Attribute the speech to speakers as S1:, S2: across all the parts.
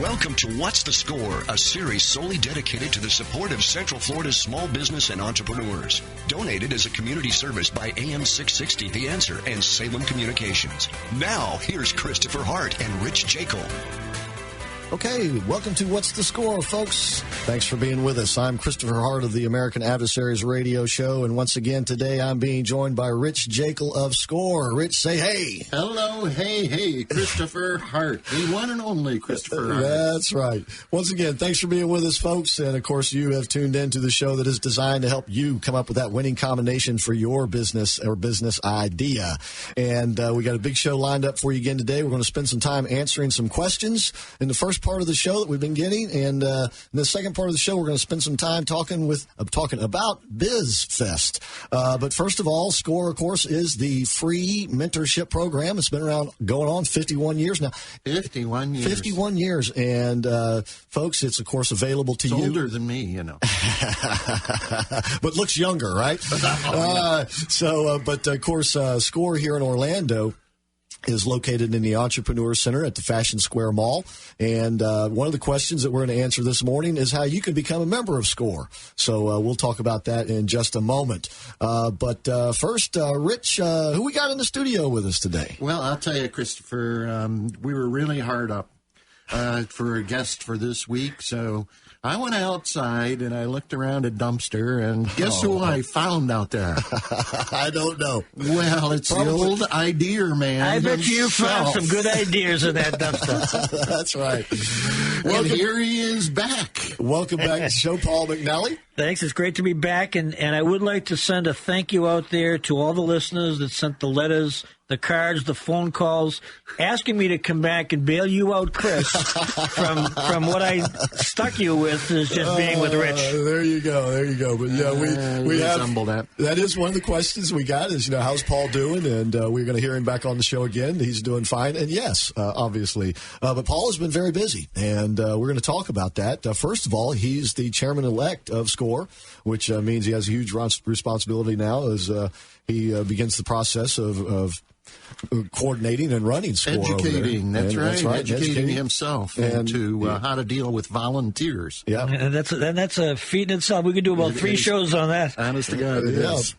S1: Welcome to What's the Score, a series solely dedicated to the support of Central Florida's small business and entrepreneurs. Donated as a community service by AM 660 The Answer and Salem Communications. Now, here's Christopher Hart and Rich Jaeckle.
S2: Okay, welcome to What's the Score, folks. Thanks for being with us. I'm Christopher Hart of the American Adversaries Radio Show, and once again today I'm being joined by Rich Jaeckle of SCORE. Rich, say hey.
S3: Hello, hey, Christopher Hart, the one and only Christopher Hart.
S2: That's right. Once again, thanks for being with us, folks, and of course you have tuned into the show that is designed to help you come up with that winning combination for your business or business idea. And we got a big show lined up for you again today. We're going to spend some time answering some questions in the first part of the show that we've been getting, and in the second part of the show we're going to spend some time talking about BizFest. But first of all, SCORE, of course, is the free mentorship program. It's been around going on 51 years now.
S3: 51 years.
S2: 51 years, and folks, it's of course available to you.
S3: Older than me, you know.
S2: But looks younger, right? But of course, SCORE here in Orlando is located in the Entrepreneur Center at the Fashion Square Mall. And one of the questions that we're going to answer this morning is how you can become a member of SCORE. So we'll talk about that in just a moment. But first, Rich, who we got in the studio with us today?
S3: Well, I'll tell you, Christopher, we were really hard up for a guest for this week. So I went outside and I looked around a dumpster, and guess who I found out there?
S2: I don't know.
S3: Well, it's the old idea man.
S4: I bet
S3: himself.
S4: you found some good ideas in that dumpster.
S2: That's right.
S3: And here he is back.
S2: Welcome back to the show, Paul McNally.
S4: Thanks. It's great to be back, and I would like to send a thank you out there to all the listeners that sent the letters, the cards, the phone calls, asking me to come back and bail you out, Chris, from what I stuck you with is just being with Rich.
S2: There you go. But yeah, we have
S3: that.
S2: That is one of the questions we got is, how's Paul doing? And we're going to hear him back on the show again. He's doing fine. And yes, obviously. But Paul has been very busy, and we're going to talk about that. First of all, he's the chairman-elect of SCORE, which means he has a huge responsibility now as he begins the process of coordinating and running SCORE.
S3: Educating, that's right. Educating himself
S2: and
S3: into how to deal with volunteers.
S2: Yeah.
S4: And that's a feat in itself. We could do about three shows on that.
S3: Honest to God, it is.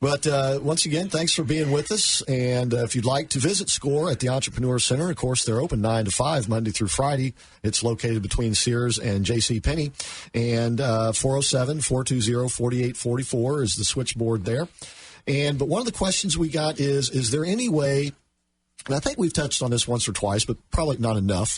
S2: But once again, thanks for being with us. And if you'd like to visit SCORE at the Entrepreneur Center, of course, they're open 9 to 5, Monday through Friday. It's located between Sears and JCPenney. And 407-420-4844 is the switchboard there. But one of the questions we got is there any way, and I think we've touched on this once or twice, but probably not enough,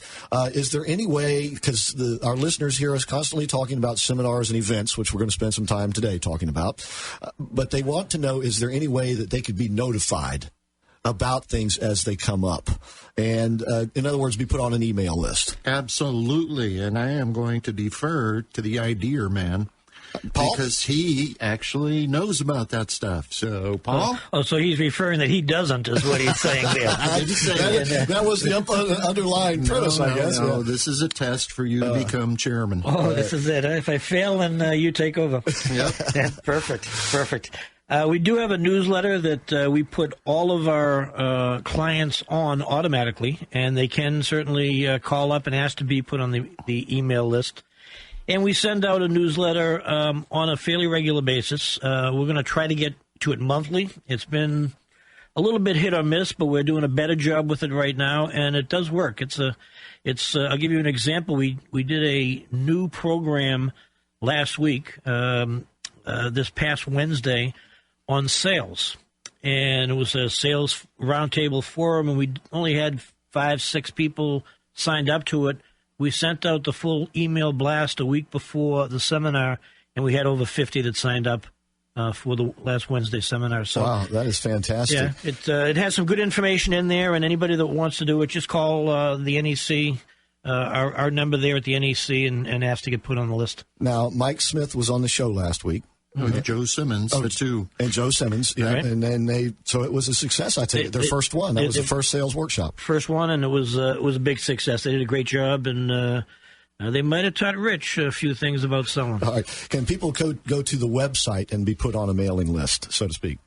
S2: is there any way, because our listeners hear us constantly talking about seminars and events, which we're going to spend some time today talking about, but they want to know, is there any way that they could be notified about things as they come up? And in other words, be put on an email list.
S3: Absolutely, and I am going to defer to the idea man. Paul? Because he actually knows about that stuff. So, Paul?
S4: Oh, so he's referring that he doesn't, is what he's saying there.
S3: I didn't say
S2: that was the underlying premise, I guess.
S3: No,
S2: yeah.
S3: This is a test for you to become chairman.
S4: Oh, this is it. If I fail, then you take over.
S3: Yep.
S4: Yeah, perfect. We do have a newsletter that we put all of our clients on automatically, and they can certainly call up and ask to be put on the email list. And we send out a newsletter on a fairly regular basis. We're going to try to get to it monthly. It's been a little bit hit or miss, but we're doing a better job with it right now, and it does work. I'll give you an example. We did a new program last week, this past Wednesday, on sales. And it was a sales roundtable forum, and we only had 5-6 people signed up to it. We sent out the full email blast a week before the seminar, and we had over 50 that signed up for the last Wednesday seminar. So,
S2: wow, that is fantastic.
S4: Yeah, it has some good information in there, and anybody that wants to do it, just call the NEC, our number there at the NEC, and ask to get put on the list.
S2: Now, Mike Smith was on the show last week.
S3: With Joe Simmons, the two.
S2: And Joe Simmons, yeah. Right. And then so it was a success, I take it. Their first one. That was the first sales workshop.
S4: First one, and it was a big success. They did a great job, and they might have taught Rich a few things about selling.
S2: All right. Can people go to the website and be put on a mailing list, so to speak?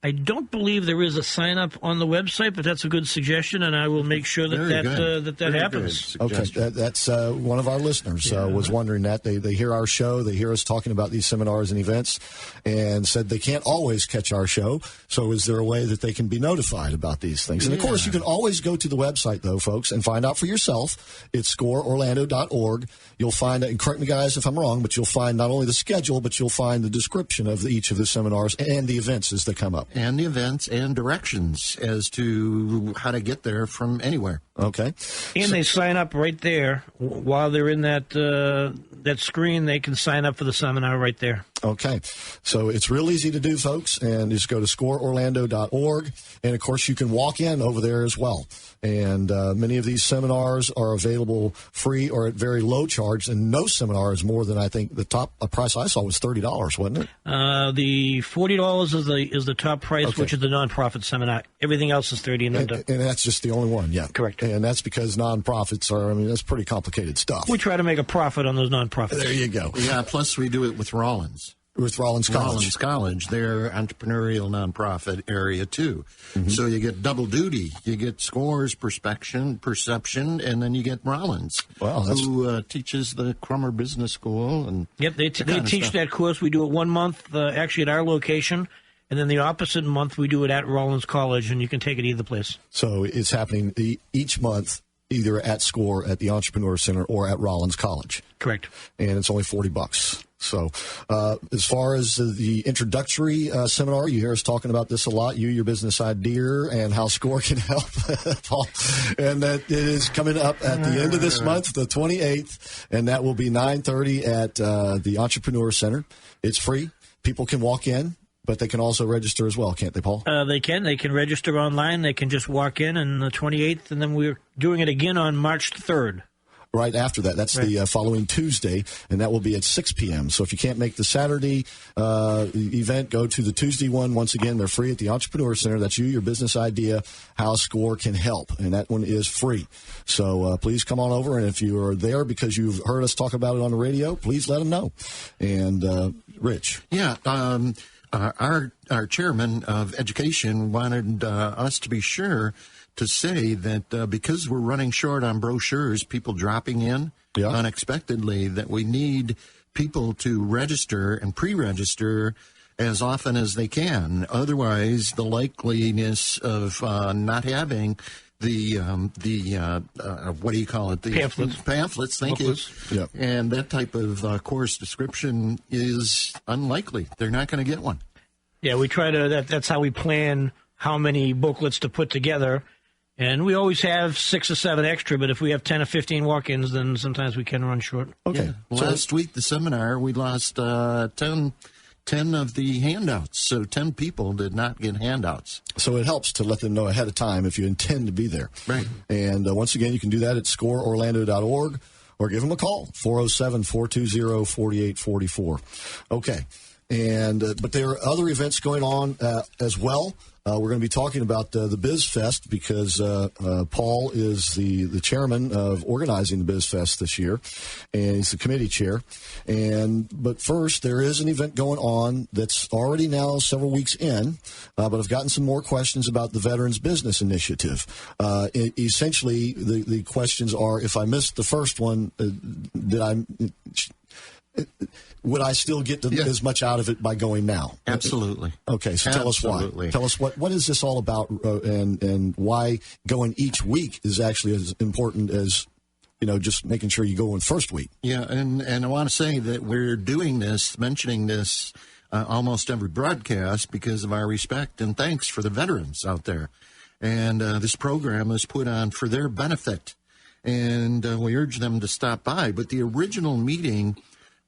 S4: I don't believe there is a sign-up on the website, but that's a good suggestion, and I will make sure that happens.
S2: Okay, that's one of our listeners was wondering that. They hear our show, they hear us talking about these seminars and events, and said they can't always catch our show, so is there a way that they can be notified about these things? And, of course, you can always go to the website, though, folks, and find out for yourself. It's scoreorlando.org. You'll find, and correct me, guys, if I'm wrong, but you'll find not only the schedule, but you'll find the description of each of the seminars and the events as they come up.
S3: And the events and directions as to how to get there from anywhere.
S2: Okay.
S4: And they sign up right there. While they're in that screen, they can sign up for the seminar right there.
S2: Okay. So it's real easy to do, folks, and just go to scoreorlando.org. And, of course, you can walk in over there as well. And many of these seminars are available free or at very low charge, and no seminar is more than, I think, the top price I saw was $30, wasn't it?
S4: The $40 is the top price, which is the nonprofit seminar. Everything else is $30.
S2: And that's just the only one, yeah.
S4: Correct.
S2: And that's because nonprofits that's pretty complicated stuff.
S4: We try to make a profit on those nonprofits.
S2: There you go.
S3: Yeah, plus we do it with Rollins.
S2: With Rollins College.
S3: Rollins College, their entrepreneurial nonprofit area, too. Mm-hmm. So you get double duty. You get Scores, perception, and then you get Rollins, who teaches the Crummer Business School. And
S4: yep, they teach that course. We do it 1 month, actually, at our location. And then the opposite month, we do it at Rollins College, and you can take it either place.
S2: So it's happening each month, either at SCORE, at the Entrepreneur Center, or at Rollins College.
S4: Correct.
S2: And it's only $40. So as far as the introductory seminar, you hear us talking about this a lot, your business idea and how SCORE can help, Paul. And that it is coming up at the end of this month, the 28th, and that will be 9:30 at the Entrepreneur Center. It's free. People can walk in. But they can also register as well, can't they, Paul?
S4: They can. They can register online. They can just walk in on the 28th, and then we're doing it again on March 3rd.
S2: Right after that. That's right. The following Tuesday, and that will be at 6 p.m. So if you can't make the Saturday event, go to the Tuesday one. Once again, they're free at the Entrepreneur Center. That's your business idea, how SCORE can help, and that one is free. So please come on over, and if you are there because you've heard us talk about it on the radio, please let them know. And, Rich.
S3: Yeah, Our chairman of education wanted us to be sure to say that because we're running short on brochures, people dropping in unexpectedly, that we need people to register and pre-register as often as they can. Otherwise, the likeliness of not having the what do you call it? The pamphlets. Thank you. Yep. And that type of course description is unlikely. They're not going to get one.
S4: Yeah, we try to. That's how we plan how many booklets to put together, and we always have 6 or 7 extra. But if we have 10 or 15 walk-ins, then sometimes we can run short.
S2: Okay.
S3: Yeah. Last week, the seminar, we lost 10 of the handouts. So 10 people did not get handouts.
S2: So it helps to let them know ahead of time if you intend to be there.
S3: Right.
S2: And once again, you can do that at scoreorlando.org or give them a call, 407-420-4844. Okay. And but there are other events going on as well. We're going to be talking about the BizFest because Paul is the chairman of organizing the BizFest this year, and he's the committee chair. But first, there is an event going on that's already now several weeks in, but I've gotten some more questions about the Veterans Business Initiative. Essentially, the questions are, if I missed the first one, would I still get as much out of it by going now?
S3: Absolutely.
S2: Okay, so tell us why. Tell us what is this all about, and why going each week is actually as important as just making sure you go in first week.
S3: Yeah, and I want to say that we're doing this, mentioning this almost every broadcast because of our respect and thanks for the veterans out there. And this program is put on for their benefit, and we urge them to stop by. But the original meeting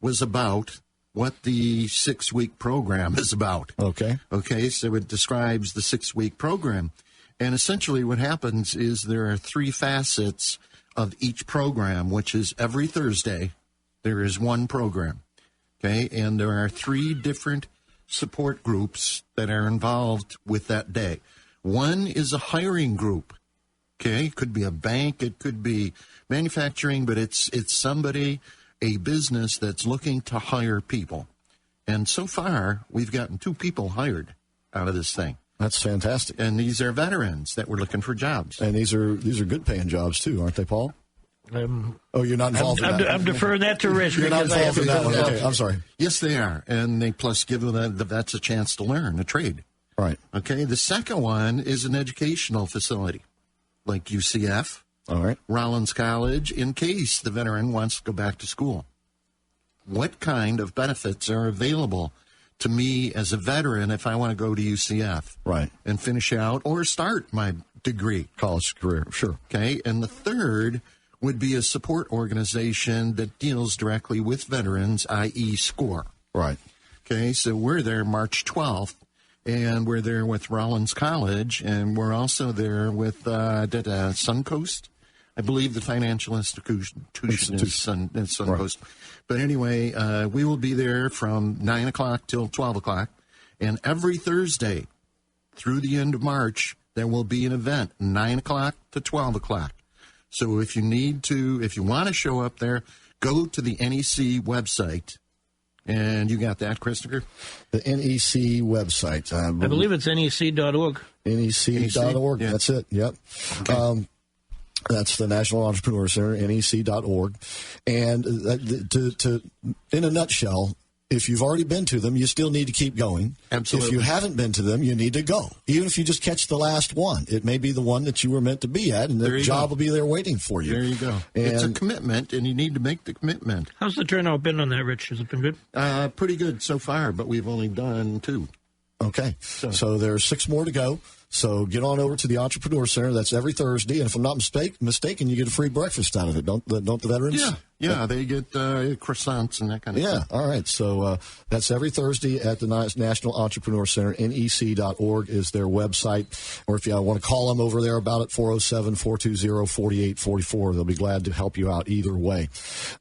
S3: was about what the 6-week program is about.
S2: Okay,
S3: so it describes the 6-week program. And essentially what happens is there are 3 facets of each program, which is every Thursday there is one program. Okay, and there are 3 different support groups that are involved with that day. One is a hiring group. Okay, it could be a bank, it could be manufacturing, but it's somebody, a business that's looking to hire people. And so far, we've gotten 2 people hired out of this thing.
S2: That's fantastic.
S3: And these are veterans that were looking for jobs.
S2: And these are good paying jobs too, aren't they, Paul? You're not involved in that.
S4: I'm deferring that to Rich.
S2: You're not involved in that one. Okay, I'm sorry.
S3: Yes, they are. And they plus give the vets a chance to learn a trade.
S2: Right.
S3: Okay. The second one is an educational facility like UCF,
S2: all right,
S3: Rollins College, in case the veteran wants to go back to school. What kind of benefits are available to me as a veteran if I want to go to UCF?
S2: Right.
S3: And finish out or start my degree.
S2: College career, sure.
S3: Okay. And the third would be a support organization that deals directly with veterans, i.e. SCORE.
S2: Right.
S3: Okay, so we're there March 12th, and we're there with Rollins College, and we're also there with Suncoast. I believe the financial institution is Suncoast. Right. But anyway, we will be there from 9 o'clock till 12 o'clock, and every Thursday through the end of March, there will be an event, 9 o'clock to 12 o'clock. So if you want to show up there, go to the NEC website. And you got that, Christopher?
S2: The NEC website.
S4: I believe it's nec.org.
S2: NEC.org.
S3: Yeah.
S2: That's it. Yep. Okay. That's the National Entrepreneur Center, NEC.org. And in a nutshell, if you've already been to them, you still need to keep going.
S3: Absolutely.
S2: If you haven't been to them, you need to go. Even if you just catch the last one, it may be the one that you were meant to be at, and the job will be there waiting for you.
S3: There you go. And it's a commitment, and you need to make the commitment.
S4: How's the turnout been on that, Rich? Has it been good?
S3: Pretty good so far, but we've only done 2.
S2: Okay. So there's 6 more to go. So get on over to the Entrepreneur Center. That's every Thursday. And if I'm not mistaken, you get a free breakfast out of it. Don't the veterans?
S3: Yeah, they get croissants and that kind of stuff.
S2: Yeah, all right. So that's every Thursday at the National Entrepreneur Center. NEC.org is their website. Or if you want to call them over there about it, 407-420-4844. They'll be glad to help you out either way.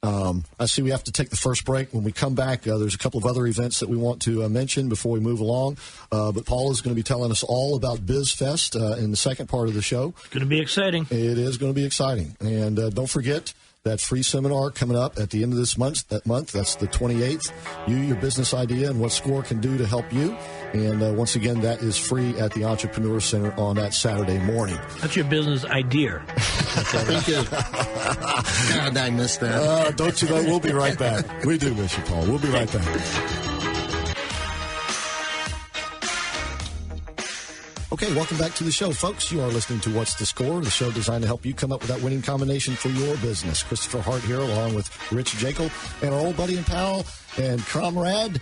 S2: I see we have to take the first break. When we come back, there's a couple of other events that we want to mention before we move along. But Paul is going to be telling us all about BizFest in the second part of the show.
S4: It's going to be exciting.
S2: It is going to be exciting. And don't forget that free seminar coming up at the end of this month. That's the 28th. You, your business idea, and what SCORE can do to help you. And once again, that is free at the Entrepreneur Center on that Saturday morning.
S4: That's your business idea.
S3: Thank you. God, I missed that.
S2: Don't you know? We'll be right back. We do miss you, Paul. We'll be right back. Okay, welcome back to the show, folks. You are listening to What's the Score, the show designed to help you come up with that winning combination for your business. Christopher Hart here, along with Rich Jaeckle, and our old buddy and pal and comrade.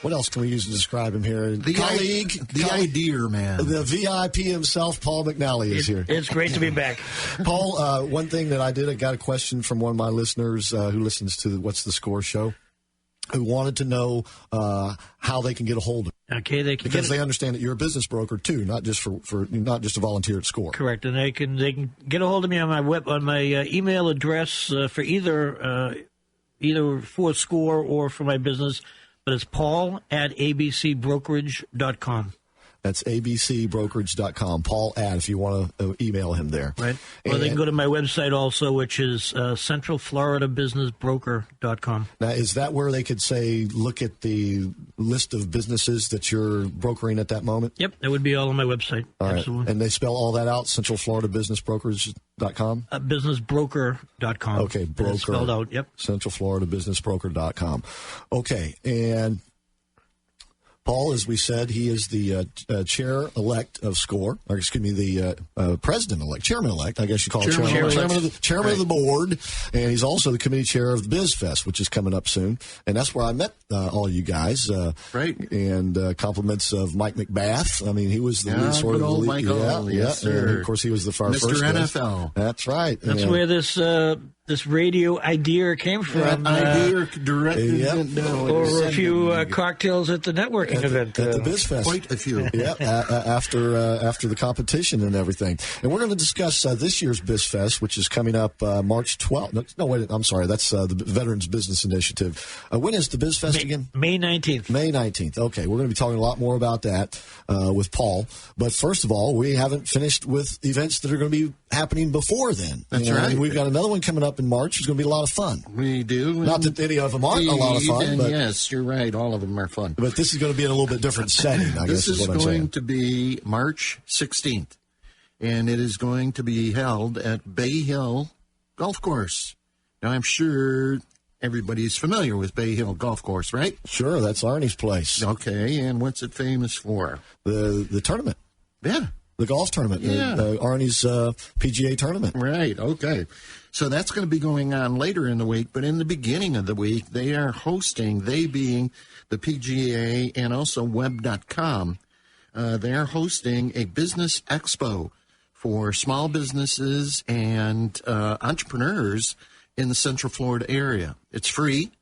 S2: What else can we use to describe him here?
S3: Colleague. The idea man.
S2: The VIP himself, Paul McNally, is here.
S4: It's great to be back.
S2: Paul, one thing that I got a question from one of my listeners who listens to the What's the Score show, who wanted to know how they can get a hold of it.
S4: Okay, they can
S2: because they understand that you're a business broker too, not just for not just a volunteer at SCORE.
S4: Correct, and they can get a hold of me on my email address for either for SCORE or for my business, but it's paul@abcbrokerage.com.
S2: That's abcbrokerage.com. Paul if you want to email him there.
S4: Right. Or they can go to my website also, which is centralfloridabusinessbroker.com.
S2: Now, is that where they could say, look at the list of businesses that you're brokering at that moment?
S4: Yep, that would be all on my website.
S2: All
S4: Absolutely.
S2: Right. And they spell all that out, centralfloridabusinessbrokers.com?
S4: Businessbroker.com.
S2: Okay, broker.
S4: It's spelled out, yep.
S2: Centralfloridabusinessbroker.com. Okay, and Paul, as we said, he is the chair-elect of SCORE, or excuse me, the president-elect, chairman-elect, I guess you call it chairman of the board, and he's also the committee chair of the BizFest, which is coming up soon, and that's where I met all you guys.
S3: Right.
S2: And compliments of Mike McBath. I mean, he was the lead, sort of the lead.
S3: Michael, yes, sir.
S2: And of course, he was the first
S3: Mr. NFL.
S2: Guest. That's right.
S4: That's where this radio idea came from.
S3: Idea directed
S4: over a few cocktails at the networking event.
S2: At the BizFest.
S3: Quite a few.
S2: Yeah, after the competition and everything. And we're going to discuss this year's BizFest, which is coming up March 12th. No, wait, I'm sorry. That's the Veterans Business Initiative. When is the BizFest again?
S4: May 19th.
S2: May 19th. Okay, we're going to be talking a lot more about that with Paul. But first of all, we haven't finished with events that are going to be happening before then.
S3: That's right.
S2: We've got another one coming up in March. It's going to be a lot of fun.
S3: We do.
S2: Not that any of them aren't a lot of fun. But,
S3: yes, you're right. All of them are fun.
S2: But this is going to be in a little bit different setting, I guess is what I'm saying.
S3: This is going to be March 16th, and it is going to be held at Bay Hill Golf Course. Now, I'm sure everybody's familiar with Bay Hill Golf Course, right?
S2: Sure, that's Arnie's place.
S3: Okay, and what's it famous for?
S2: The tournament.
S3: Yeah.
S2: The golf tournament.
S3: Yeah.
S2: Arnie's PGA tournament.
S3: Right, okay. So that's going to be going on later in the week, but in the beginning of the week, they are hosting, they being the PGA and also Web.com, they are hosting a business expo for small businesses and entrepreneurs in the Central Florida area. It's free.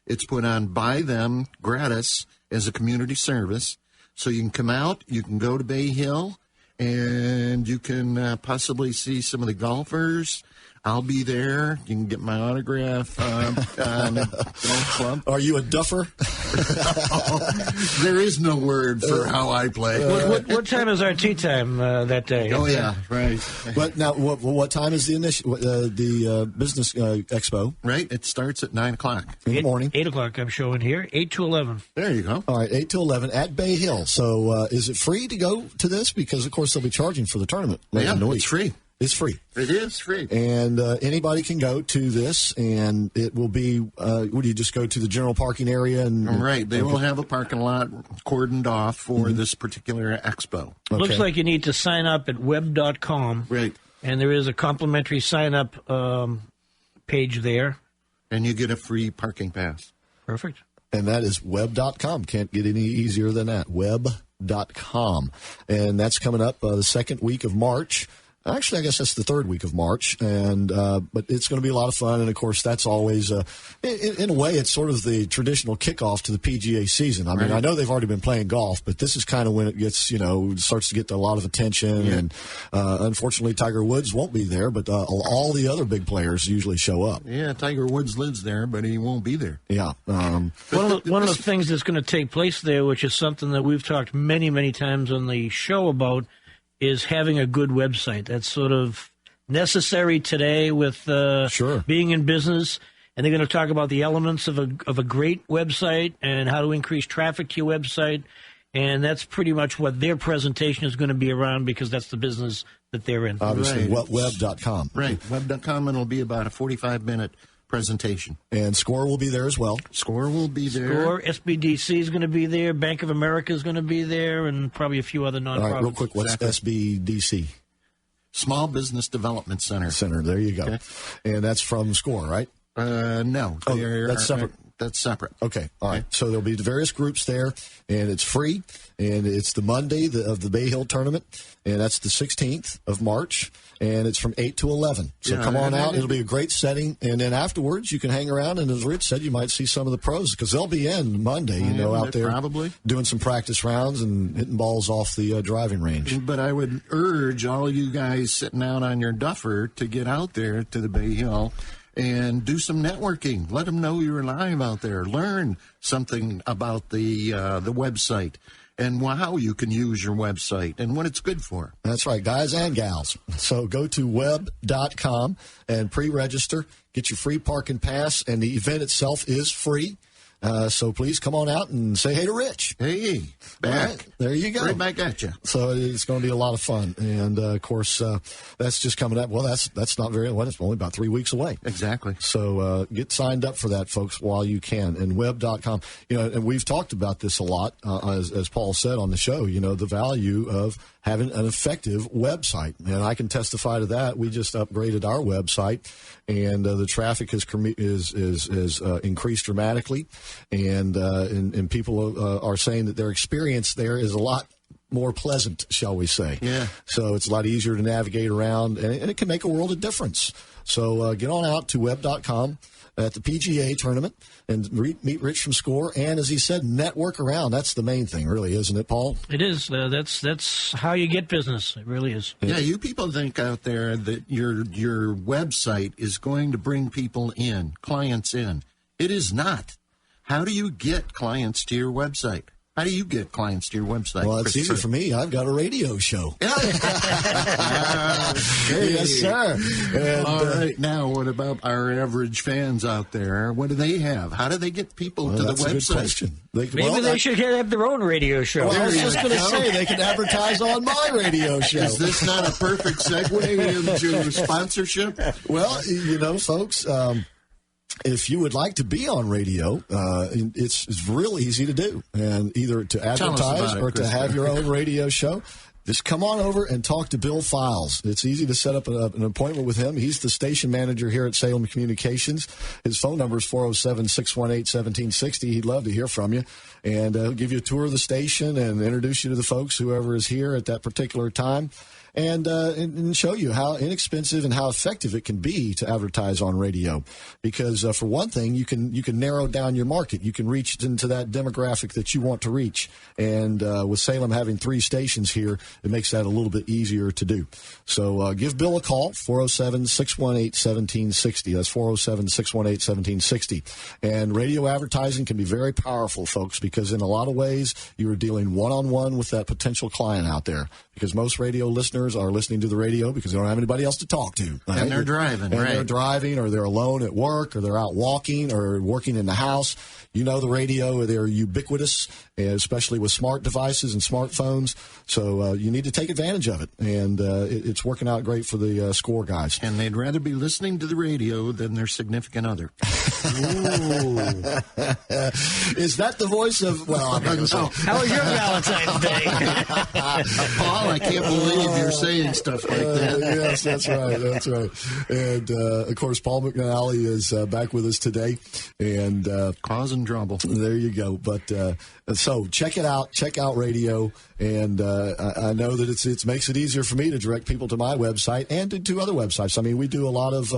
S3: It's put on by them gratis as a community service. So you can come out, you can go to Bay Hill, and you can possibly see some of the golfers. I'll be there. You can get my autograph on the golf club.
S2: Are you a duffer?
S3: There is no word for how I play.
S4: What time is our tea time that day?
S3: Oh, yeah, right.
S2: But now, what time is the business expo?
S3: Right, it starts at 9 o'clock.
S2: In the morning.
S4: 8 o'clock, I'm showing here. 8 to 11.
S3: There you go.
S2: All right, 8 to 11 at Bay Hill. So is it free to go to this? Because, of course, they'll be charging for the tournament later in the week.
S3: It's free.
S2: It's free.
S3: It is free.
S2: And anybody can go to this, and it will be, would you just go to the general parking area?
S3: Right. They will have a parking lot cordoned off for this particular expo.
S2: Okay.
S4: Looks like you need to sign up at web.com.
S3: Right.
S4: And there is a complimentary sign-up page there.
S3: And you get a free parking pass.
S4: Perfect.
S2: And that is web.com. Can't get any easier than that. Web.com. And that's coming up the second week of March. Actually, I guess that's the third week of March, and but it's going to be a lot of fun. And of course, that's always, in a way, it's sort of the traditional kickoff to the PGA season. I mean, I know they've already been playing golf, but this is kind of when it gets, starts to get a lot of attention. Yeah. And unfortunately, Tiger Woods won't be there, but all the other big players usually show up.
S3: Yeah, Tiger Woods lives there, but he won't be there.
S2: Yeah.
S4: One of the things that's going to take place there, which is something that we've talked many, many times on the show about, is having a good website. That's sort of necessary today with being in business. And they're going to talk about the elements of a great website and how to increase traffic to your website. And that's pretty much what their presentation is going to be around, because that's the business that they're in.
S2: Obviously,
S3: right.
S2: Web.com.
S3: Right, web.com, and it'll be about a 45-minute presentation.
S2: And SCORE will be there as well.
S3: SCORE will be there.
S4: SCORE, SBDC is going to be there, Bank of America is going to be there, and probably a few other nonprofits.
S2: All right, real quick, what's SBDC?
S3: Small Business Development Center.
S2: There you go.
S3: Okay.
S2: And that's from SCORE, right?
S3: No.
S2: That's separate.
S3: That's separate.
S2: Okay, all right.
S3: Okay.
S2: So there'll be various groups there, and it's free, and it's the Monday of the Bay Hill tournament, and that's the 16th of March, and it's from 8 to 11. So come on out. It'll be a great setting, and then afterwards you can hang around, and as Rich said, you might see some of the pros, because they'll be in Monday, out there
S3: probably
S2: doing some practice rounds and hitting balls off the driving range.
S3: But I would urge all you guys sitting out on your duffer to get out there to the Bay Hill and do some networking. Let them know you're live out there. Learn something about the website and how you can use your website and what it's good for.
S2: That's right, guys and gals. So go to web.com and pre-register. Get your free parking pass, and the event itself is free. So please come on out and say hey to Rich.
S3: Hey, back.
S2: Right, there you go.
S3: Right back at you.
S2: So it's going to be a lot of fun. And, of course, that's just coming up. Well, that's not very well. It's only about 3 weeks away.
S3: Exactly.
S2: So get signed up for that, folks, while you can. And web.com, and we've talked about this a lot, as Paul said on the show, the value of having an effective website. And I can testify to that. We just upgraded our website, and the traffic is increased dramatically. And people are saying that their experience there is a lot more pleasant, shall we say.
S3: Yeah.
S2: So it's a lot easier to navigate around, and it can make a world of difference. So get on out to web.com at the PGA tournament and meet Rich from SCORE, and as he said, network around. That's the main thing, really, isn't it, Paul?
S4: It is. That's how you get business. It really is.
S3: Yeah, you people think out there that your website is going to bring people in, clients in. It is not. How do you get clients to your website? How do you get clients to your website?
S2: Well, it's easy for me. I've got a radio show. Yes, sir. And,
S3: all right. Now, what about our average fans out there? What do they have? How do they get people to the website?
S2: That's a good question.
S4: Maybe they should have their own radio show.
S2: Well, I was just going to say, they can advertise on my radio show.
S3: Is this not a perfect segue into sponsorship?
S2: Well, folks, if you would like to be on radio, it's real easy to do. And either to advertise or to have your own radio show, just come on over and talk to Bill Files. It's easy to set up an appointment with him. He's the station manager here at Salem Communications. His phone number is 407-618-1760. He'd love to hear from you. And he'll give you a tour of the station and introduce you to the folks, whoever is here at that particular time. And show you how inexpensive and how effective it can be to advertise on radio. Because for one thing, you can narrow down your market. You can reach into that demographic that you want to reach. And with Salem having 3 stations here, it makes that a little bit easier to do. So give Bill a call, 407-618-1760. That's 407-618-1760. And radio advertising can be very powerful, folks, because in a lot of ways, you are dealing one-on-one with that potential client out there. Because most radio listeners are listening to the radio because they don't have anybody else to talk to. Right?
S3: And they're driving,
S2: and they're driving, or they're alone at work, or they're out walking, or working in the house. The radio, they're ubiquitous, especially with smart devices and smartphones. So you need to take advantage of it. And it's working out great for the SCORE guys.
S3: And they'd rather be listening to the radio than their significant other.
S2: Is that the voice of, well, I'm not going to say.
S4: How was your Valentine's Day?
S3: Paul, I can't believe you're saying stuff like that.
S2: Yes, that's right. That's right. And, of course, Paul McNally is back with us today. And
S3: causing trouble.
S2: There you go. But so check it out. Check out radio. And I know that it makes it easier for me to direct people to my website and to other websites. I mean, we do a lot of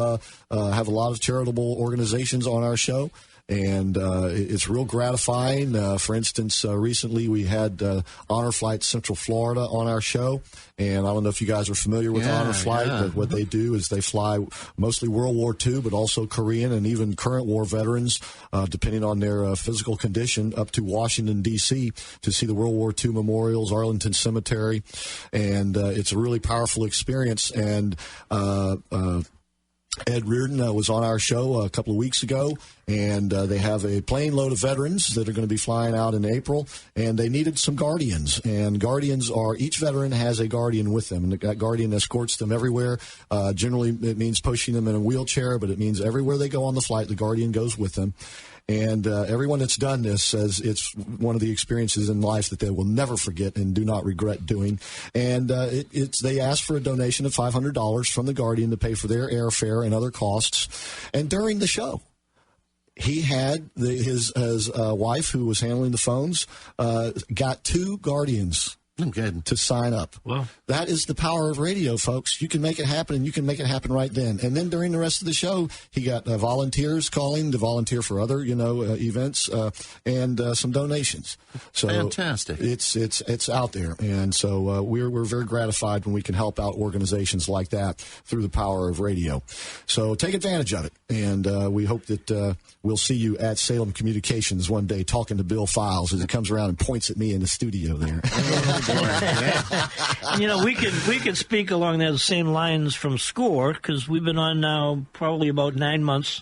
S2: have a lot of charitable organizations on our show. And it's real gratifying. For instance, recently we had Honor Flight Central Florida on our show. And I don't know if you guys are familiar with Honor Flight, but what they do is they fly mostly World War II, but also Korean and even current war veterans, depending on their physical condition, up to Washington, D.C. to see the World War II memorials, Arlington Cemetery. And it's a really powerful experience. And Ed Reardon was on our show a couple of weeks ago, and they have a plane load of veterans that are going to be flying out in April, and they needed some guardians. And guardians each veteran has a guardian with them, and that guardian escorts them everywhere. Generally, it means pushing them in a wheelchair, but it means everywhere they go on the flight, the guardian goes with them. And everyone that's done this says it's one of the experiences in life that they will never forget and do not regret doing. And they ask for a donation of $500 from the Guardian to pay for their airfare and other costs. And during the show, he had his wife, who was handling the phones, got 2 guardians to sign up.
S4: Wow.
S2: That is the power of radio, folks. You can make it happen, and you can make it happen right then. And then during the rest of the show, he got volunteers calling to volunteer for other, events, and some donations. So
S3: fantastic.
S2: It's out there, and so we're very gratified when we can help out organizations like that through the power of radio. So take advantage of it, and we hope that we'll see you at Salem Communications one day talking to Bill Files as he comes around and points at me in the studio there.
S4: We can speak along those same lines from SCORE, because we've been on now probably about 9 months,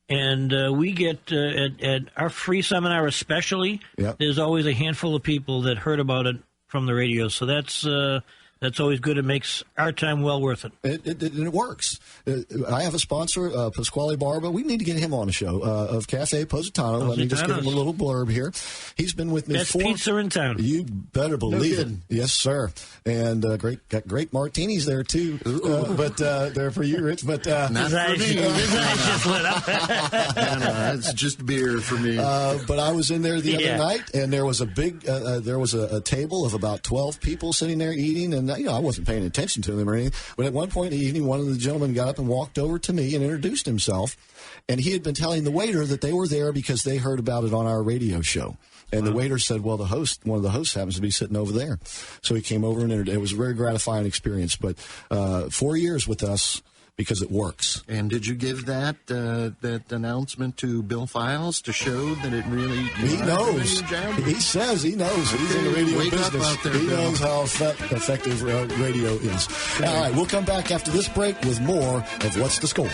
S4: and we get at our free seminar especially. Yep. There's always a handful of people that heard about it from the radio, so that's always good. It makes our time well worth it.
S2: It works. I have a sponsor, Pasquale Barba. We need to get him on the show, of Cafe Positano. Let me just give him a little blurb here. He's been with me
S4: Best pizza in town.
S2: You better believe it. Yes, sir. And got great martinis there, too. But they're for you, Rich. But
S3: not for me.
S4: His eyes just lit up.
S3: It's just beer for me.
S2: But I was in there the other night, and there was a big, a table of about 12 people sitting there eating, and I wasn't paying attention to them or anything. But at one point in the evening, one of the gentlemen got up and walked over to me and introduced himself. And he had been telling the waiter that they were there because they heard about it on our radio show. And the waiter said, well, one of the hosts happens to be sitting over there. So he came over and it was a very gratifying experience. But 4 years with us, because it works.
S3: And did you give that announcement to Bill Files to show that it really?
S2: He knows. He says he knows. He's in the radio
S3: Wake
S2: business.
S3: Up out there,
S2: he
S3: Bill.
S2: knows how effective radio is. All right, we'll come back after this break with more of What's the Score.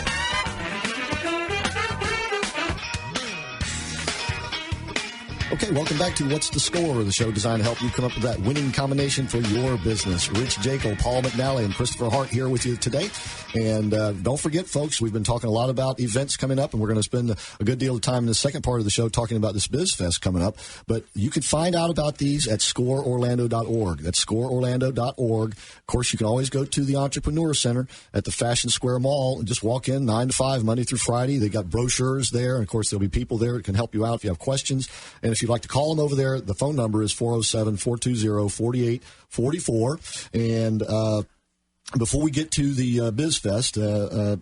S2: Okay, welcome back to What's the Score, the show designed to help you come up with that winning combination for your business. Rich Jaeckle, Paul McNally, and Christopher Hart here with you today. And don't forget, folks, we've been talking a lot about events coming up, and we're going to spend a good deal of time in the second part of the show talking about this BizFest coming up. But you can find out about these at scoreorlando.org. That's scoreorlando.org. Of course, you can always go to the Entrepreneur Center at the Fashion Square Mall and just walk in 9 to 5, Monday through Friday. They got brochures there, and, of course, there'll be people there that can help you out if you have questions. And if you'd like to call them over there, the phone number is 407-420-4844. And before we get to the BizFest,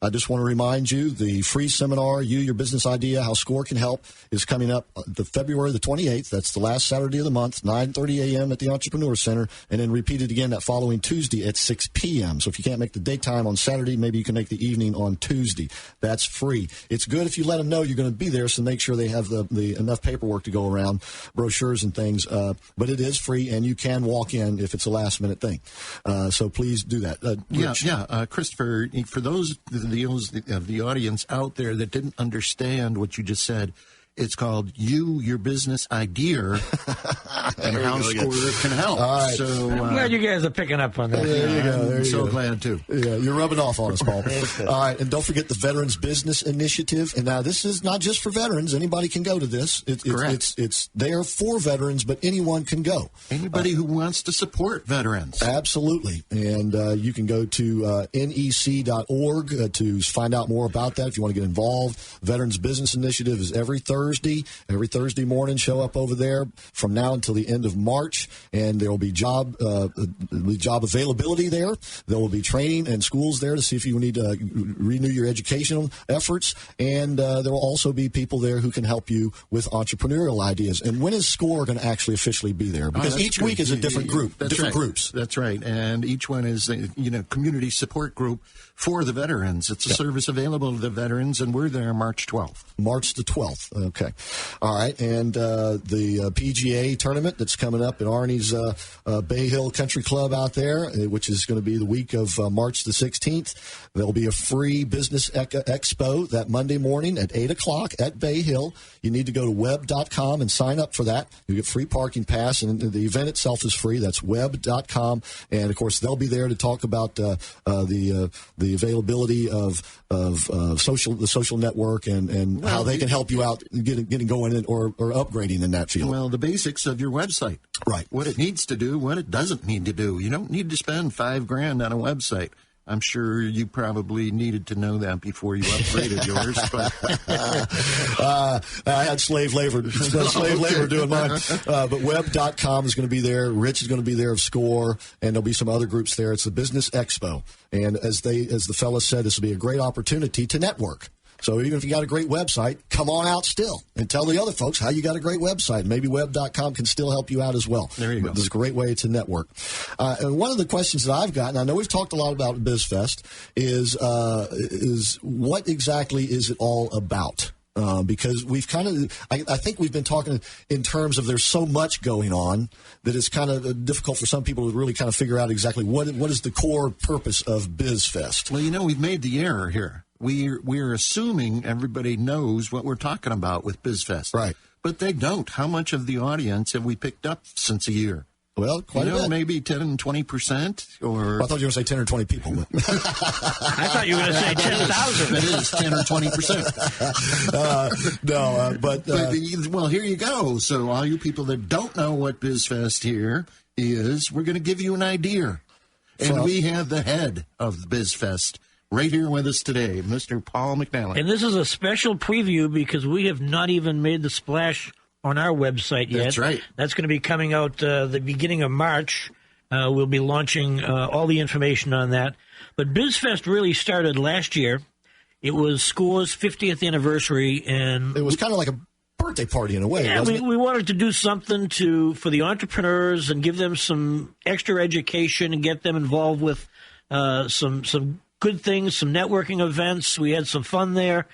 S2: I just want to remind you, the free seminar, Your Business Idea, How Score Can Help, is coming up the February the 28th. That's the last Saturday of the month, 9:30 a.m. at the Entrepreneur Center, and then repeated again that following Tuesday at 6 p.m. So if you can't make the daytime on Saturday, maybe you can make the evening on Tuesday. That's free. It's good if you let them know you're going to be there, so make sure they have the enough paperwork to go around, brochures and things. But it is free, and you can walk in if it's a last-minute thing. So please do that.
S3: Christopher, for those of the audience out there that didn't understand what you just said, it's called Your Business Idea and How Score Can Help.
S2: All right.
S3: So,
S4: I'm glad you guys are picking up on that.
S2: There you go.
S3: I'm so glad, too.
S2: Yeah, you're rubbing off on us, Paul. All right, and don't forget the Veterans Business Initiative. And now this is not just for veterans. Anybody can go to this.
S3: Correct.
S2: It's there for veterans, but anyone can go.
S3: Anybody who wants to support veterans.
S2: Absolutely. And you can go to nec.org to find out more about that if you want to get involved. Veterans Business Initiative is every Thursday morning. Show up over there from now until the end of March, and there will be job availability there. There will be training and schools there to see if you need to renew your educational efforts, and there will also be people there who can help you with entrepreneurial ideas. And when is SCORE going to actually officially be there? Because each week is a different group, groups.
S3: That's right, and each one is a community support group for the veterans. It's a service available to the veterans, and we're there March 12th.
S2: March the 12th. Okay. All right. And the PGA tournament that's coming up at Arnie's Bay Hill Country Club out there, which is going to be the week of March the 16th. There'll be a free business expo that Monday morning at 8 o'clock at Bay Hill. You need to go to web.com and sign up for that. You get free parking pass, and the event itself is free. That's web.com. And, of course, they'll be there to talk about the availability of the social network and how they can help you out getting going in or upgrading in that field.
S3: Well, the basics of your website.
S2: Right.
S3: What it needs to do, what it doesn't need to do. You don't need to spend $5,000 on a website. I'm sure you probably needed to know that before you upgraded yours. But
S2: I had slave labor doing mine. But web.com is going to be there. Rich is going to be there of SCORE, and there'll be some other groups there. It's the Business Expo. And as the fellow said, this will be a great opportunity to network. So even if you got a great website, come on out still and tell the other folks how you got a great website. Maybe web.com can still help you out as well.
S3: There you go.
S2: It's a great way to network. And one of the questions that I've gotten, I know we've talked a lot about BizFest, is what exactly is it all about? Because we've I think we've been talking in terms of there's so much going on that it's kind of difficult for some people to really kind of figure out exactly what is the core purpose of BizFest.
S3: Well, we've made the error here. We're assuming everybody knows what we're talking about with BizFest.
S2: Right.
S3: But they don't. How much of the audience have we picked up since a year?
S2: Well, quite a bit.
S3: Maybe 10 and 20%. Or
S2: well, I thought you were going to say 10 or 20 people.
S4: I thought you were going to say 10,000.
S3: It is 10 or 20%.
S2: But
S3: well, here you go. So all you people that don't know what BizFest here is, we're going to give you an idea. And we have the head of BizFest right here with us today, Mr. Paul McNally.
S4: And this is a special preview because we have not even made the splash on our website yet.
S3: That's right.
S4: That's going to be coming out the beginning of March. We'll be launching all the information on that. But BizFest really started last year. It was SCORE's 50th anniversary, and it
S2: was kind of like a birthday party in a way.
S4: Yeah,
S2: wasn't it?
S4: We wanted to do something for the entrepreneurs and give them some extra education and get them involved with some good things, some networking events. We had some fun there.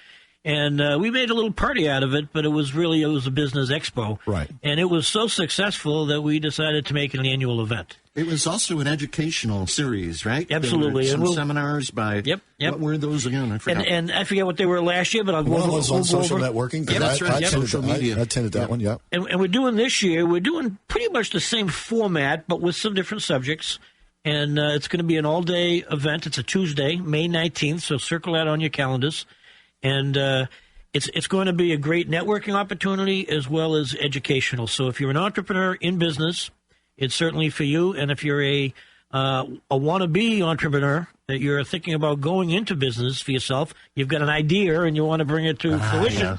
S4: And we made a little party out of it, but it was a business expo.
S2: Right.
S4: And it was so successful that we decided to make it an annual event.
S3: It was also an educational series, right?
S4: Absolutely.
S3: There were some seminars by...
S4: Yep.
S3: What were those again? I forgot.
S4: And I forget what they were last year, but I'll go over.
S2: One was on social networking.
S3: Yep, that's right. Social media.
S2: I attended that one, yeah.
S4: And we're doing this year, we're doing pretty much the same format, but with some different subjects. And it's going to be an all-day event. It's a Tuesday, May 19th, so circle that on your calendars. And it's going to be a great networking opportunity as well as educational. So if you're an entrepreneur in business, it's certainly for you. And if you're a wannabe entrepreneur that you're thinking about going into business for yourself, you've got an idea and you want to bring it to fruition,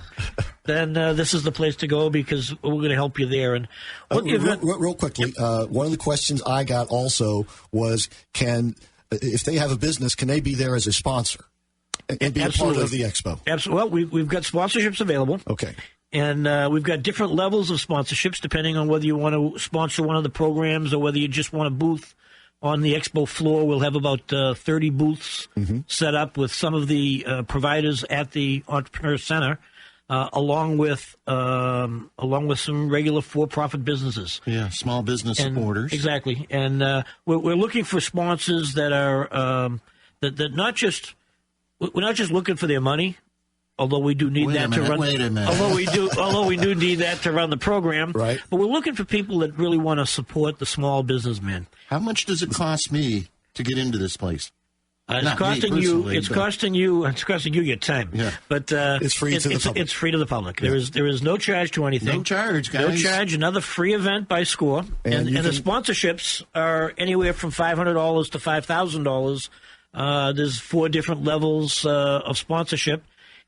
S4: then this is the place to go because we're going to help you there. And
S2: real quickly, one of the questions I got also was, if they have a business, can they be there as a sponsor? And be
S4: Absolutely.
S2: a part of the expo.
S4: Absolutely. Well, we've got sponsorships available.
S2: Okay.
S4: And we've got different levels of sponsorships depending on whether you want to sponsor one of the programs or whether you just want a booth on the expo floor. We'll have about 30 booths set up with some of the providers at the Entrepreneur Center, along with some regular for-profit businesses.
S3: Yeah, small business supporters.
S4: Exactly. And we're looking for sponsors that are that not just... We're not just looking for their money, although we do need that to run.
S3: Wait a minute.
S4: Although we do need that to run the program.
S2: Right.
S4: But we're looking for people that really want to support the small businessman.
S3: How much does it cost me to get into this place?
S4: It's costing you your time.
S3: Yeah.
S4: But
S2: it's free to the public.
S4: It's free to the public. Yeah. There is no charge to anything.
S3: No charge, guys.
S4: No charge. Another free event by SCORE. And the sponsorships are anywhere from $500 to $5,000. There's 4 different levels of sponsorship,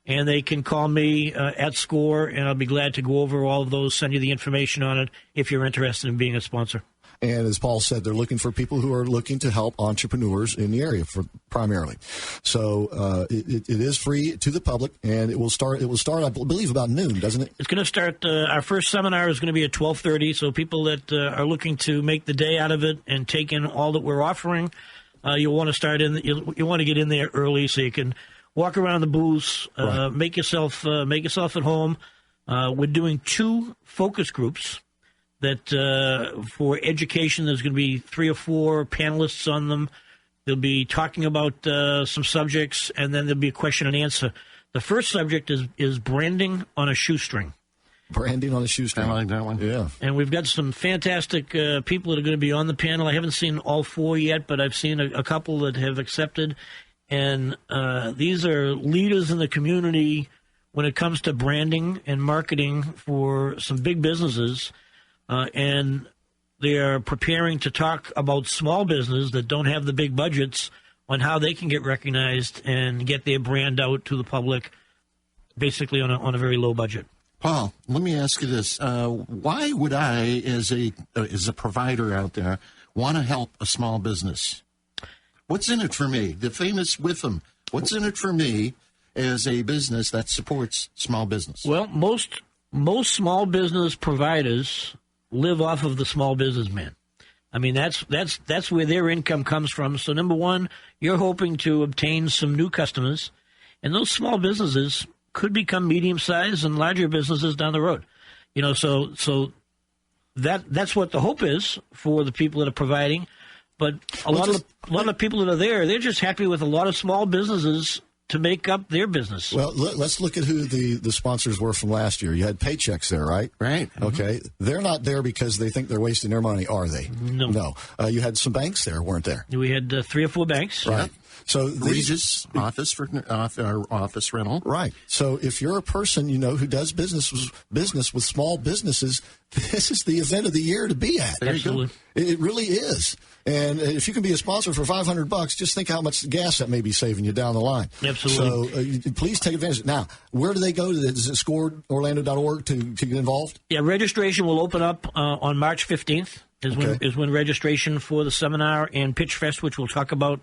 S4: and they can call me at SCORE, and I'll be glad to go over all of those, send you the information on it if you're interested in being a sponsor.
S2: And as Paul said, they're looking for people who are looking to help entrepreneurs in the area primarily. So it is free to the public, and it will start, I believe, about noon, doesn't it?
S4: It's going to start, our first seminar is going to be at 12:30, so people that are looking to make the day out of it and take in all that we're offering, you'll want to start you want to get in there early so you can walk around the booths, right. make yourself at home. We're doing 2 focus groups that for education. There's going to be 3 or 4 panelists on them. They'll be talking about some subjects, and then there'll be a question and answer. The first subject is branding on a shoestring.
S2: Branding on a shoestring.
S3: I like that one.
S2: Yeah.
S4: And we've got some fantastic people that are going to be on the panel. I haven't seen all 4 yet, but I've seen a couple that have accepted. And these are leaders in the community when it comes to branding and marketing for some big businesses. And they are preparing to talk about small business that don't have the big budgets on how they can get recognized and get their brand out to the public, basically on a very low budget.
S3: Paul, let me ask you this: why would I, as a provider out there, want to help a small business? What's in it for me? The famous Witham. What's in it for me as a business that supports small business?
S4: Well, most small business providers live off of the small businessman. I mean, that's where their income comes from. So, number one, you're hoping to obtain some new customers, and those small businesses could become medium-sized and larger businesses down the road. You know, so that's what the hope is for the people that are providing. But a lot of people that are there, they're just happy with a lot of small businesses to make up their business.
S2: Well, let's look at who the sponsors were from last year. You had Paychecks there, right?
S3: Right.
S2: Okay. They're not there because they think they're wasting their money, are they?
S4: No.
S2: You had some banks there, weren't there?
S4: We had 3 or 4 banks.
S2: Right. So
S3: Regis office rental.
S2: Right. So if you're a person, who does business with small businesses, this is the event of the year to be at.
S4: Absolutely.
S2: It really is. And if you can be a sponsor for $500, just think how much gas that may be saving you down the line.
S4: Absolutely.
S2: So please take advantage. Now, where do they go? Is it scoreorlando.org to get involved?
S4: Yeah, registration will open up on March 15th is when registration for the seminar and Pitch Fest, which we'll talk about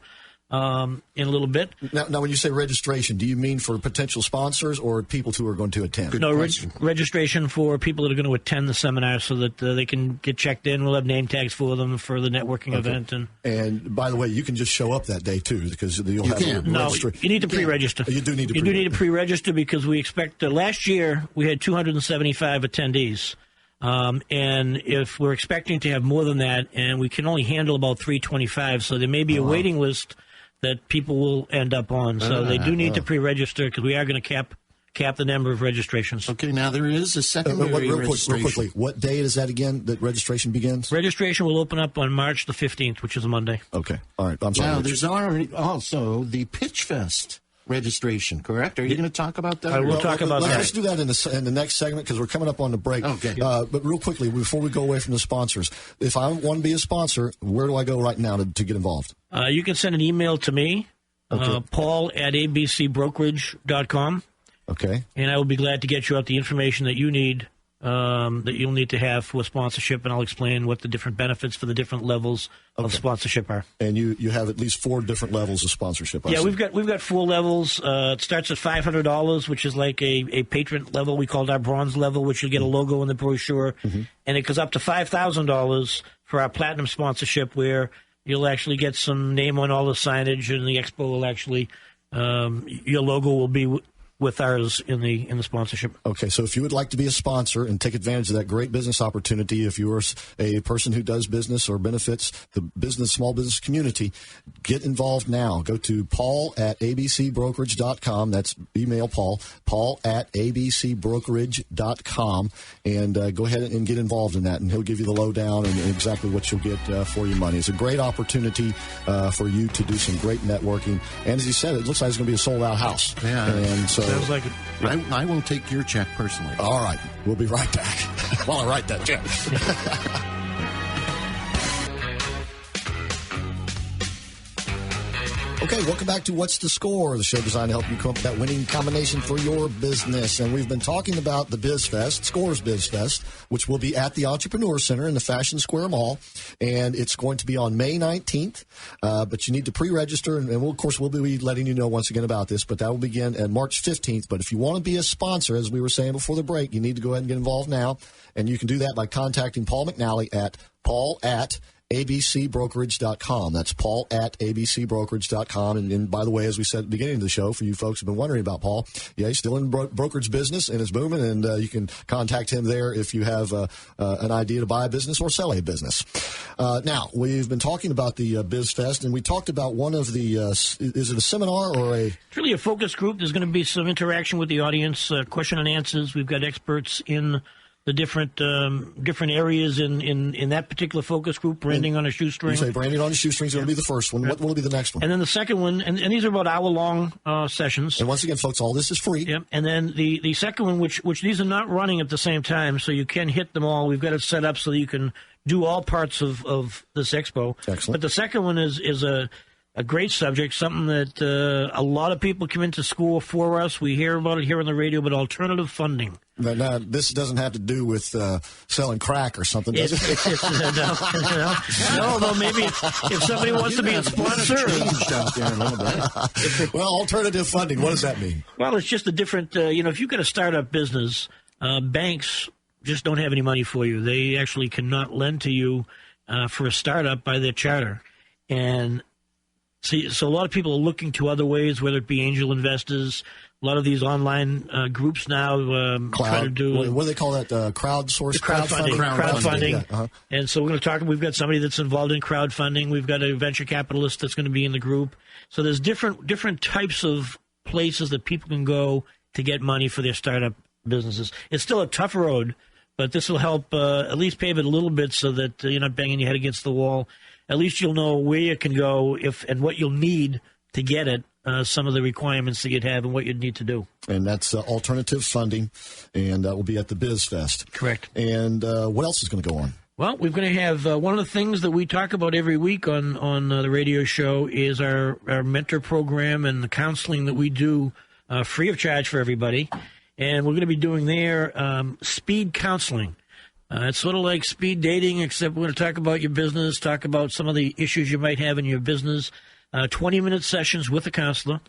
S4: in a little bit.
S2: Now, when you say registration, do you mean for potential sponsors or people who are going to attend?
S4: No, registration for people that are going to attend the seminar so that they can get checked in. We'll have name tags for them for the networking event.
S2: And by the way, you can just show up that day, too, because you'll have to register.
S4: You need to pre-register.
S2: You do need to
S4: You do need to pre-register because we expect last year we had 275 attendees. And if we're expecting to have more than that, and we can only handle about 325, so there may be a waiting list that people will end up on. So they do need to pre-register because we are going to cap the number of registrations.
S3: Okay, now there is a secondary registration.
S2: Real quickly, what day is that again that registration begins?
S4: Registration will open up on March the 15th, which is a Monday.
S2: Okay, all right. I'm sorry.
S3: Now, there's already also the Pitch Fest registration, correct? Are you going to talk about that?
S4: We'll talk about that.
S2: Let's do that in the next segment because we're coming up on the break.
S3: Okay.
S2: But real quickly, before we go away from the sponsors, if I want to be a sponsor, where do I go right now to get involved?
S4: You can send an email to me, paul@abcbrokerage.com.
S2: Okay.
S4: And I will be glad to get you out the information that you need, that you'll need to have for sponsorship, and I'll explain what the different benefits for the different levels of sponsorship are.
S2: And you have at least 4 different levels of sponsorship.
S4: We've got 4 levels. It starts at $500, which is like a patron level. We call it our bronze level, which you'll get a logo in the brochure. Mm-hmm. And it goes up to $5,000 for our platinum sponsorship, where you'll actually get some name on all the signage, and the expo will actually your logo will be with ours in the sponsorship.
S2: Okay, so if you would like to be a sponsor and take advantage of that great business opportunity, if you're a person who does business or benefits the small business community, get involved now. Go to paul@abcbrokerage.com. That's email paul@abcbrokerage.com, and go ahead and get involved in that, and he'll give you the lowdown and exactly what you'll get for your money. It's a great opportunity for you to do some great networking, and as he said, it looks like it's going to be a sold-out house.
S3: Yeah.
S2: And so
S4: sounds like it.
S3: I will take your check personally.
S2: All right. We'll be right back while I write that check. Okay, welcome back to What's the Score, the show designed to help you come up with that winning combination for your business. And we've been talking about the BizFest, Scores BizFest, which will be at the Entrepreneur Center in the Fashion Square Mall. And it's going to be on May 19th. But you need to pre-register. And we'll be letting you know once again about this. But that will begin at March 15th. But if you want to be a sponsor, as we were saying before the break, you need to go ahead and get involved now. And you can do that by contacting Paul McNally at paul@abcbrokerage.com. That's paul@abcbrokerage.com. And by the way, as we said at the beginning of the show, for you folks who've been wondering about Paul, he's still in brokerage business and it's booming, and you can contact him there if you have an idea to buy a business or sell a business. Now, we've been talking about the BizFest, and we talked about one of the, is it a seminar or a?
S4: It's really a focus group. There's going to be some interaction with the audience, question and answers. We've got experts in the different areas in that particular focus group. Branding on a shoestring.
S2: You say branding on a shoestring is going to be the first one. What will be the next one?
S4: And then the second one, and these are about hour-long sessions.
S2: And once again, folks, all this is free.
S4: Yep. And then the second one, which these are not running at the same time, so you can hit them all. We've got it set up so that you can do all parts of this expo.
S2: Excellent.
S4: But the second one is a great subject, something that a lot of people come into school for us. We hear about it here on the radio, but alternative funding.
S2: Now, this doesn't have to do with selling crack or something, does it?
S4: No, though maybe if somebody wants to be a sponsor.
S2: Well, alternative funding, what does that mean?
S4: Well, it's just a different, if you've got a startup business, banks just don't have any money for you. They actually cannot lend to you for a startup by their charter. And so a lot of people are looking to other ways, whether it be angel investors. A lot of these online groups now try to do.
S2: What do they call that? Crowdsourcing?
S4: Crowdfunding.
S2: Yeah. Uh-huh.
S4: And so we're going to talk. We've got somebody that's involved in crowdfunding. We've got a venture capitalist that's going to be in the group. So there's different types of places that people can go to get money for their startup businesses. It's still a tough road, but this will help at least pave it a little bit so that you're not banging your head against the wall. At least you'll know where you can go and what you'll need to get it, some of the requirements that you'd have and what you'd need to do.
S2: And that's alternative funding, and that will be at the BizFest.
S4: Correct.
S2: And what else is going to go on?
S4: Well, we're going to have one of the things that we talk about every week on the radio show is our mentor program and the counseling that we do free of charge for everybody. And we're going to be doing their speed counseling. It's sort of like speed dating, except we're going to talk about your business, talk about some of the issues you might have in your business. 20-minute sessions with a counselor.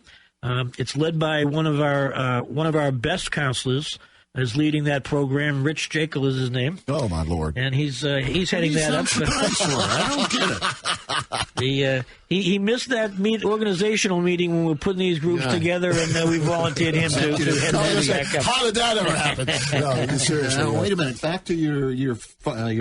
S4: It's led by one of our best counselors. Is leading that program. Rich Jaeckle is his name.
S2: Oh, my Lord.
S4: And he's heading that up.
S3: I don't get it.
S4: He missed that organizational meeting when we were putting these groups together, and we volunteered him to head that back up.
S2: How did that ever happen? No, seriously.
S3: Now, wait a minute. Back to your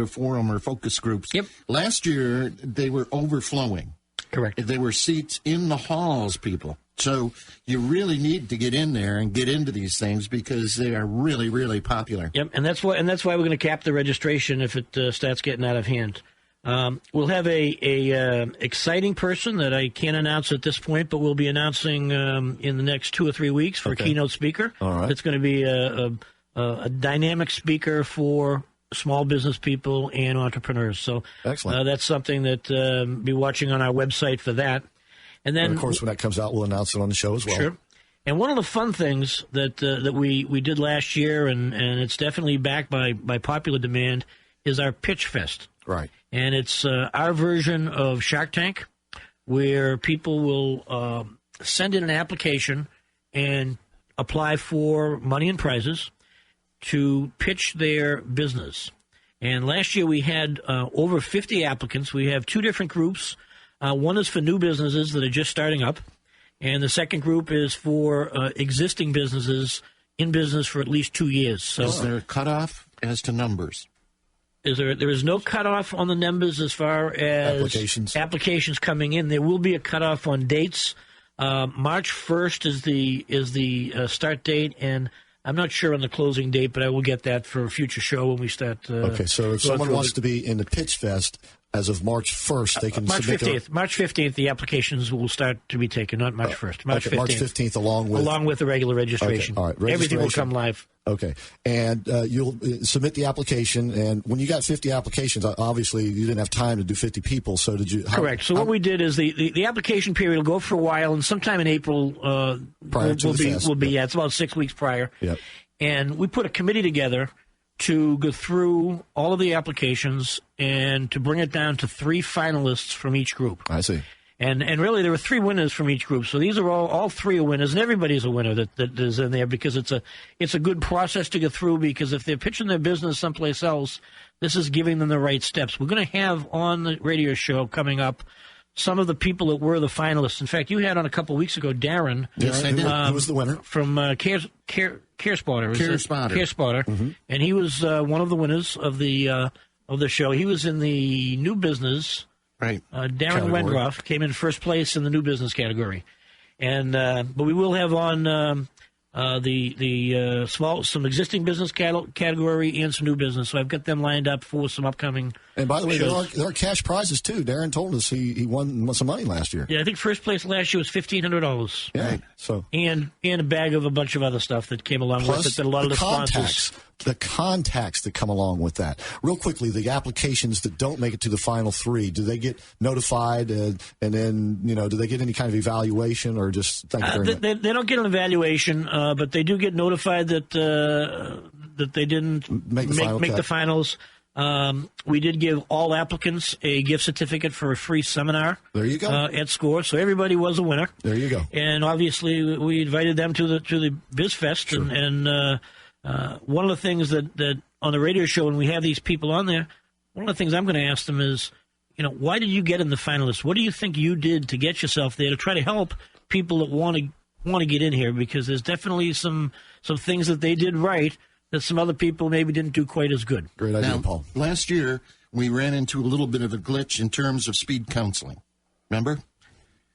S3: forum or focus groups.
S4: Yep.
S3: Last year, they were overflowing.
S4: Correct.
S3: There were seats in the halls, people. So you really need to get in there and get into these things because they are really, really popular.
S4: Yep, and that's why we're going to cap the registration if it starts getting out of hand. We'll have a exciting person that I can't announce at this point, but we'll be announcing in the next 2 or 3 weeks for a keynote speaker.
S2: All right.
S4: It's going to be a dynamic speaker for small business people and entrepreneurs. So
S2: excellent.
S4: That's something that be watching on our website for that. And then,
S2: of course, when that comes out, we'll announce it on the show as well.
S4: Sure. And one of the fun things that we did last year, and it's definitely backed by popular demand, is our Pitch Fest.
S2: Right.
S4: And it's our version of Shark Tank, where people will send in an application and apply for money and prizes to pitch their business. And last year we had over 50 applicants. We have 2 different groups. One is for new businesses that are just starting up, and the second group is for existing businesses in business for at least 2 years. So,
S3: is there a cutoff as to numbers?
S4: There is no cutoff on the numbers as far as applications coming in. There will be a cutoff on dates. March 1st is the start date, and I'm not sure on the closing date, but I will get that for a future show when we start.
S2: Okay, so if someone wants to be in the Pitch Fest as of March 1st, they can
S4: March
S2: submit
S4: 15th. March 15th, the applications will start to be taken, not March 1st. March 15th.
S2: March 15th, along with
S4: the regular registration.
S2: Okay, all right,
S4: Everything will come live.
S2: Okay, and you'll submit the application, and when you got 50 applications, obviously you didn't have time to do 50 people, so did you?
S4: Correct. So what we did is the application period will go for a while, and sometime in April will be it's about 6 weeks prior.
S2: Yep.
S4: And we put a committee together to go through all of the applications and to bring it down to 3 finalists from each group.
S2: I see.
S4: And really, there were 3 winners from each group. So these are all 3 are winners, and everybody's a winner that is in there because it's a good process to go through. Because if they're pitching their business someplace else, this is giving them the right steps. We're going to have on the radio show coming up some of the people that were the finalists. In fact, you had on a couple weeks ago Darren.
S3: Yes, I did.
S2: Who was the winner?
S4: From Care Spotter. Care Spotter.
S2: Mm-hmm.
S4: And he was one of the winners of the show. He was in the new business.
S3: Right.
S4: Darren Wendroff came in first place in the new business category. And but we will have on some existing business category and some new business. So I've got them lined up for some upcoming. And
S2: by the way,
S4: shows.
S2: there are cash prizes too. Darren told us he won some money last year.
S4: Yeah, I think first place last year was $1,500.
S2: Yeah, right. So
S4: and a bag of a bunch of other stuff that came along with it. That a lot of the sponsors.
S2: The contacts that come along with that. Real quickly, the applications that don't make it to the final 3, do they get notified? And then, do they get any kind of evaluation or just thank you very much?
S4: They don't get an evaluation, but they do get notified that they didn't make the finals. We did give all applicants a gift certificate for a free seminar.
S2: There you go.
S4: At SCORE, so everybody was a winner.
S2: There you go.
S4: And obviously, we invited them to the BizFest,
S2: sure.
S4: and one of the things that on the radio show when we have these people on there, one of the things I'm going to ask them is, why did you get in the finalists? What do you think you did to get yourself there to try to help people that want to get in here? Because there's definitely some things that they did right that some other people maybe didn't do quite as good.
S2: Great idea, Paul.
S3: Last year, we ran into a little bit of a glitch in terms of speed counseling. Remember?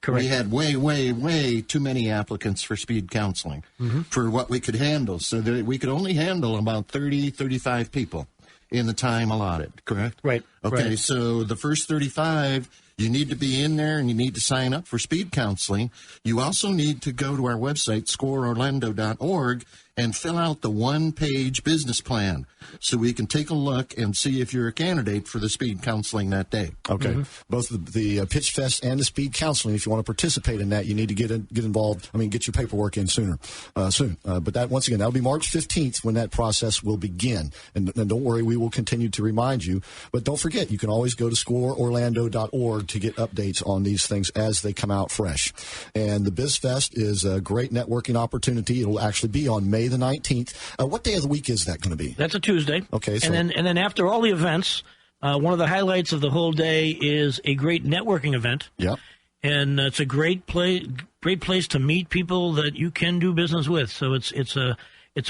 S4: Correct.
S3: We had way too many applicants for speed counseling for what we could handle. So that we could only handle about 30, 35 people in the time allotted, correct?
S4: Right.
S3: Okay,
S4: right.
S3: So the first 35, you need to be in there and you need to sign up for speed counseling. You also need to go to our website, scoreorlando.org, and fill out the one-page business plan so we can take a look and see if you're a candidate for the speed counseling that day.
S2: Okay. Both the Pitch Fest and the speed counseling, if you want to participate in that, you need to get involved. Get your paperwork in soon. But that, once again, that'll be March 15th when that process will begin. And don't worry, we will continue to remind you. But don't forget, you can always go to scoreorlando.org to get updates on these things as they come out fresh. And the BizFest is a great networking opportunity. It'll actually be on May the 19th. What day of the week is that going to be?
S4: That's a Tuesday.
S2: Okay. So,
S4: and then after all the events, one of the highlights of the whole day is a great networking event.
S2: Yeah.
S4: And it's a great place to meet people that you can do business with. So it's a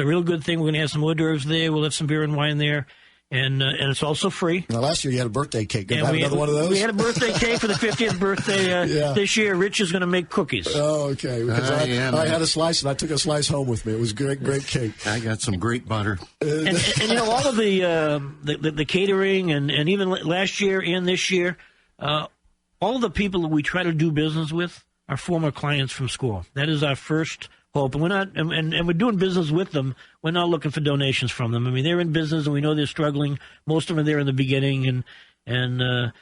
S4: real good thing. We're going to have some hors d'oeuvres there. We'll have some beer and wine there. And it's also free.
S2: Now, last year you had a birthday cake. Did you have another one of those?
S4: We had a birthday cake for the 50th birthday. This year, Rich is going to make cookies.
S2: Oh, okay. Because I had a slice, and I took a slice home with me. It was great cake.
S3: I got some great butter.
S4: And all of the catering, and even last year and this year, all the people that we try to do business with are former clients from SCORE. That is our first hope, and we're not, and we're doing business with them. We're not looking for donations from them. I mean, they're in business, and we know they're struggling. Most of them are there in the beginning, and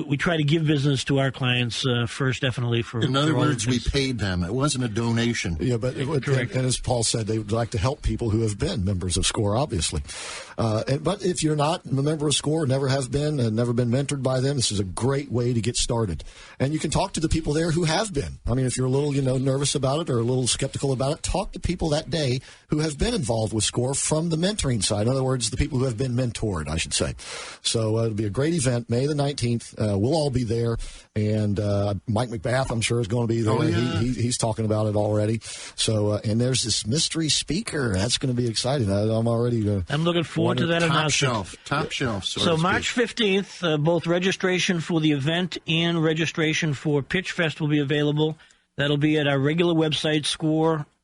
S4: we try to give business to our clients first, definitely.
S3: In other words, we paid them. It wasn't a donation.
S2: Yeah, but correct. And as Paul said, they would like to help people who have been members of SCORE, obviously. But if you're not a member of SCORE, never have been, and never been mentored by them, this is a great way to get started. And you can talk to the people there who have been. I mean, if you're a little, nervous about it or a little skeptical about it, talk to people that day who have been involved with SCORE from the mentoring side. In other words, the people who have been mentored, I should say. So it'll be a great event, May the 19th. We'll all be there. And Mike McBath, I'm sure, is going to be there.
S3: Oh, yeah.
S2: He's talking about it already. So, and there's this mystery speaker. That's going to be exciting. I'm already...
S4: I'm looking forward to that announcement.
S3: Top shelf.
S4: So March 15th, both registration for the event and registration for Pitch Fest will be available. That'll be at our regular website,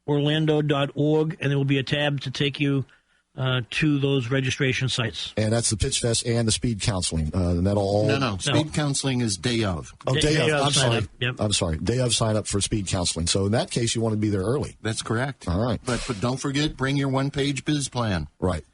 S4: scoreorlando.org, and there will be a tab to take you to those registration sites.
S2: And that's the Pitch Fest and the speed counseling. And that'll all...
S3: No. Speed counseling is day of.
S2: Oh, day of. I'm sorry.
S4: Yep.
S2: I'm sorry. Day of sign up for speed counseling. So in that case, you want to be there early.
S3: That's correct.
S2: All right.
S3: But don't forget, bring your one-page biz plan.
S2: Right.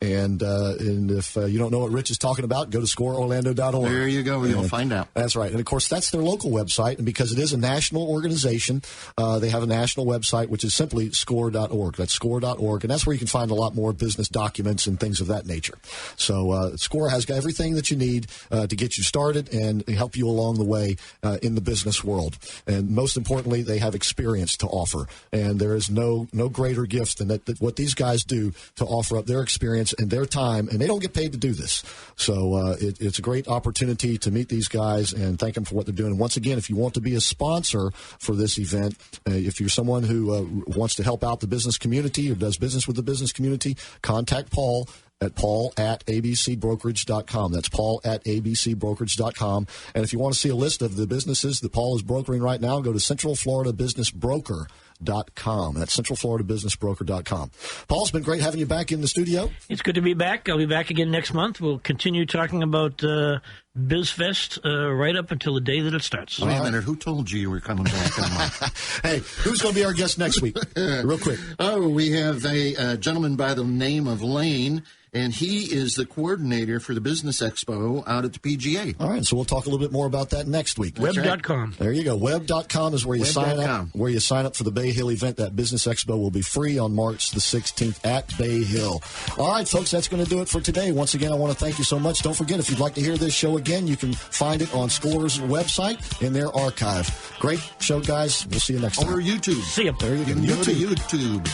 S2: And if you don't know what Rich is talking about, go to scoreorlando.org.
S3: There you go. You'll find out.
S2: That's right. And, of course, that's their local website. And because it is a national organization, they have a national website, which is simply score.org. That's score.org. And that's where you can find a lot more business documents and things of that nature. So SCORE has got everything that you need to get you started and help you along the way in the business world. And most importantly, they have experience to offer. And there is no greater gift than that what these guys do to offer up their experience and their time, and they don't get paid to do this. So it's a great opportunity to meet these guys and thank them for what they're doing. And once again, if you want to be a sponsor for this event, if you're someone who wants to help out the business community or does business with the business community, contact Paul at paul@abcbrokerage.com. That's paul@abcbrokerage.com. And if you want to see a list of the businesses that Paul is brokering right now, go to centralfloridabusinessbroker.com. That's centralfloridabusinessbroker.com. Paul, it's been great having you back in the studio.
S4: It's good to be back. I'll be back again next month. We'll continue talking about BizFest right up until the day that it starts.
S3: Wait a minute. Who told you were coming back in a month?
S2: Hey, who's going to be our guest next week? Real quick.
S3: Oh, we have a gentleman by the name of Lane, and he is the coordinator for the Business Expo out at the PGA.
S2: All right, so we'll talk a little bit more about that next week.
S4: Web.com.
S2: There you go. Web.com is where you sign up. Where you sign up for the Bay Hill event. That Business Expo will be free on March the 16th at Bay Hill. All right, folks, that's going to do it for today. Once again, I want to thank you so much. Don't forget, if you'd like to hear this show again, you can find it on SCORE's website in their archive. Great show, guys. We'll see you next time.
S3: Or YouTube.
S4: See you.
S2: There you go.
S3: You can go to YouTube.